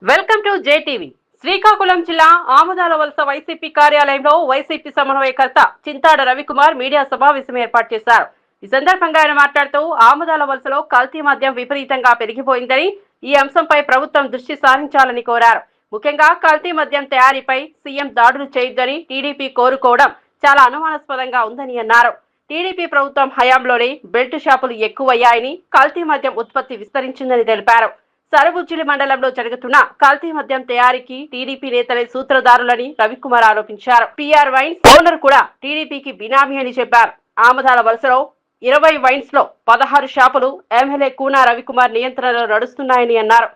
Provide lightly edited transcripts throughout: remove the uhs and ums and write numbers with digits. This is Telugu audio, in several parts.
Welcome to JTV. శ్రీకాకుళం జిల్లా ఆముదాల వలస వైసీపీ కార్యాలయంలో వైసీపీ సమన్వయకర్త చింతాడ రవికుమార్ మీడియా సమావేశం ఏర్పాటు చేశారు. ఈ సందర్భంగా ఆయన మాట్లాడుతూ ఆముదాల వలసలో కల్తీ మద్యం విపరీతంగా పెరిగిపోయిందని, ఈ అంశంపై ప్రభుత్వం దృష్టి సారించాలని కోరారు. ముఖ్యంగా కల్తీ మద్యం తయారీపై సీఎం దాడులు చేయొద్దని టీడీపీ కోరుకోవడం చాలా అనుమానాస్పదంగా ఉందని అన్నారు. టీడీపీ ప్రభుత్వం హయాంలోనే బెల్ట్ షాపులు ఎక్కువయ్యాయని, కల్తీ మద్యం ఉత్పత్తి విస్తరించిందని తెలిపారు. సరబుజ్జిలి మండలంలో జరుగుతున్న కల్తీ మద్యం తయారీకి టీడీపీ నేతలే సూత్రధారులని రవికుమార్ ఆరోపించారు. పిఆర్ వైన్స్ ఓనర్ కూడా టీడీపీకి బినామీ అని చెప్పారు. ఆమదాల వలసలో 20 వైన్స్ లో 16 షాపులు ఎమ్మెల్యే కూనా రవికుమార్ నియంత్రణలో నడుస్తున్నాయని అన్నారు.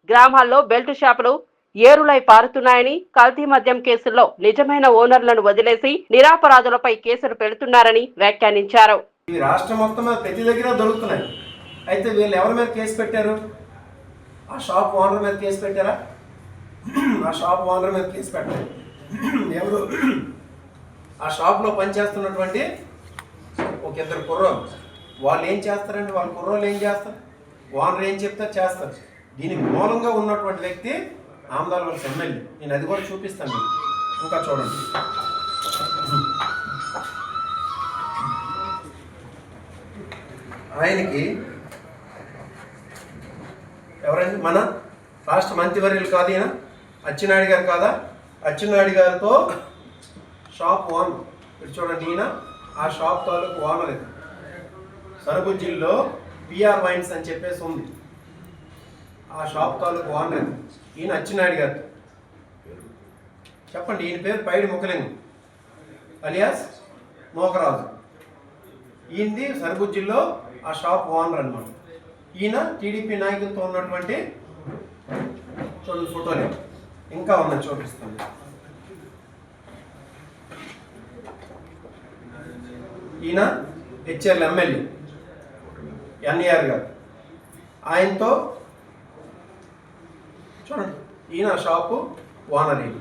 గ్రామాల్లో బెల్ట్ షాపులు ఏరులై పారుతున్నాయని, కల్తీ మద్యం కేసుల్లో నిజమైన ఓనర్లను వదిలేసి నిరాపరాధులపై కేసులు పెడుతున్నారని వ్యాఖ్యానించారు. ఈ రాష్ట్రం మొత్తం ప్రతి దగ్గర దొరుకుతున్నాయి. అయితే వీళ్ళు ఎవరి మీద కేసు పెట్టారు? ఆ షాప్ ఓనర్ మీద కేసు పెట్టారా? ఆ షాప్ ఓనర్ మీద కేసు పెట్టారు. ఎవరు? ఆ షాప్లో పనిచేస్తున్నటువంటి ఒక ఇద్దరు కుర్రోలు. వాళ్ళు ఏం చేస్తారండి? వాళ్ళ కుర్రోలు ఏం చేస్తారు? ఓనర్ ఏం చెప్తారు చేస్తారు. దీనికి మూలంగా ఉన్నటువంటి వ్యక్తి ఆమదాల వలస ఎమ్మెల్యే. నేను అది కూడా చూపిస్తాను. ఇంకా చూడండి. ఆయనకి ఎవరండి? మన రాష్ట్ర మంత్రివర్యులు కాదు ఈయన, అచ్చెన్నాయుడు గారు కాదా? అచ్చెన్నాయుడు గారితో షాప్ ఓనర్. మీరు చూడండి, ఈయన ఆ షాప్ తాలూకు ఓనర్. ఇది సరబుజ్జిల్లో పిఆర్ వైన్స్ అని చెప్పేసి ఉంది. ఆ షాప్ తాలూకు ఓనర్ ఇది. ఈయన అచ్చెన్నాయుడు గారు. చెప్పండి, ఈయన పేరు పైడి ముఖలింగం అలియాస్ మోకరాజు. ఈయనది సరబుజ్జిల్లో ఆ షాప్ ఓనర్ అన్నమాట. ఈయన టీడీపీ నాయకులతో ఉన్నటువంటి చూడండి ఫోటోలు ఇంకా ఉన్నాయి, చూపిస్తాను. ఈయన హెచ్ఎల్ ఎమ్మెల్యే ఎన్ఈఆర్ గారు. ఆయనతో చూడండి, ఈయన షాపు ఓనర్. ఈయన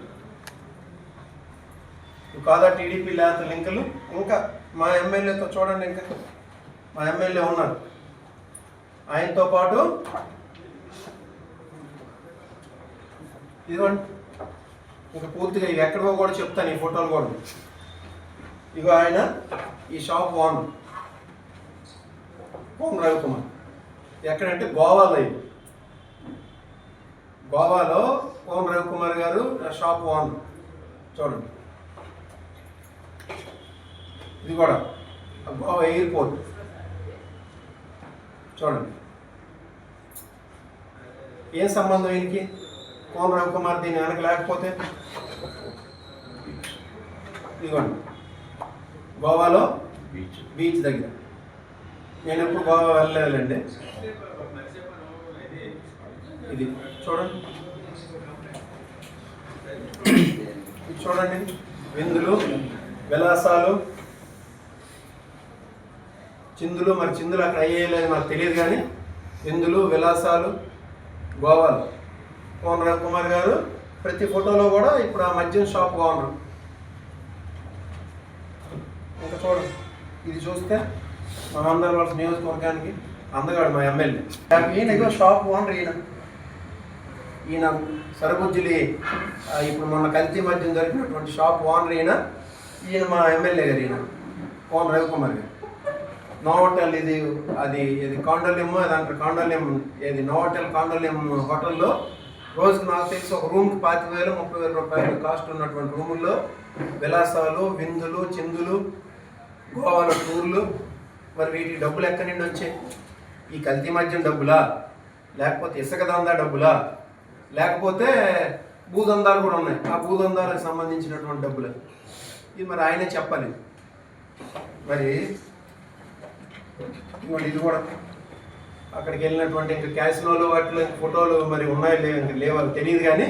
కాదా టీడీపీ లేత లింకులు. ఇంకా మా ఎమ్మెల్యేతో చూడండి, ఇంకా మా ఎమ్మెల్యే ఉన్నారు. ఆయనతో పాటు ఇదిగోండి, ఇంకా పూర్తిగా ఇవి ఎక్కడికో కూడా చెప్తాను, ఈ ఫోటోలు కూడా. ఇగో ఆయన ఈ షాప్ ఓనర్ కోన రవికుమార్. ఎక్కడంటే గోవాలో. ఇది గోవాలో కోన రవికుమార్ గారు షాప్ ఓనర్. చూడండి, ఇది కూడా గోవా ఎయిర్పోర్ట్. చూడండి, ఏం సంబంధం ఈయనకి కోన రవికుమార్ దీని వెనక లేకపోతే? ఇదిగోండి, గోవాలో బీచ్ దగ్గర. నేను ఎప్పుడు గోవా వెళ్ళలేదండి. ఇది చూడండి, ఇది చూడండి, విందులు విలాసాలు చిందులు. మరి చిందులు అక్కడ అయ్యేలేదు నాకు తెలియదు, కానీ విందులు విలాసాలు గోవాలో కోన రవికుమార్ గారు. ప్రతి ఫోటోలో కూడా ఇప్పుడు ఆ మద్యం షాప్ ఓనర్. ఇంకా చూడండి, ఇది చూస్తే మా ఆమదాల వలస నియోజకవర్గానికి అందగాడు మా ఎమ్మెల్యే. ఈయన షాప్ ఓనర్. ఈయన సరబుజ్జిలి ఇప్పుడు మొన్న కల్తీ మద్యం దొరికినటువంటి షాప్ ఓనర్ ఈయన మా ఎమ్మెల్యే గారు. ఈయన కోన రవికుమార్ గారు. నోవోటెల్ ఇది కాండోలియం, అదంటారు కాండోలియం. ఇది నోవోటెల్ కాండోలియం హోటల్లో రోజుకు నాకు తెలిసి ఒక రూమ్కి 25,000 30,000 రూపాయలు కాస్ట్ ఉన్నటువంటి రూముల్లో విలాసాలు విందులు చిందులు గోవాలో టూర్లు. మరి వీటికి డబ్బులు ఎక్కడి నుండి వచ్చాయి? ఈ కల్తీ మద్యం డబ్బులా, లేకపోతే ఇసుక దందా డబ్బులా, లేకపోతే భూదందాలు కూడా ఉన్నాయి. ఆ భూదందాలకు సంబంధించినటువంటి డబ్బులు ఇది మరి ఆయనే చెప్పాలి. మరి ఇది కూడా అక్కడికి వెళ్ళినటువంటి ఇంకా క్యాసినోలో వాటిలో ఫోటోలు మరి ఉన్నాయో లేవు తెలియదు, కానీ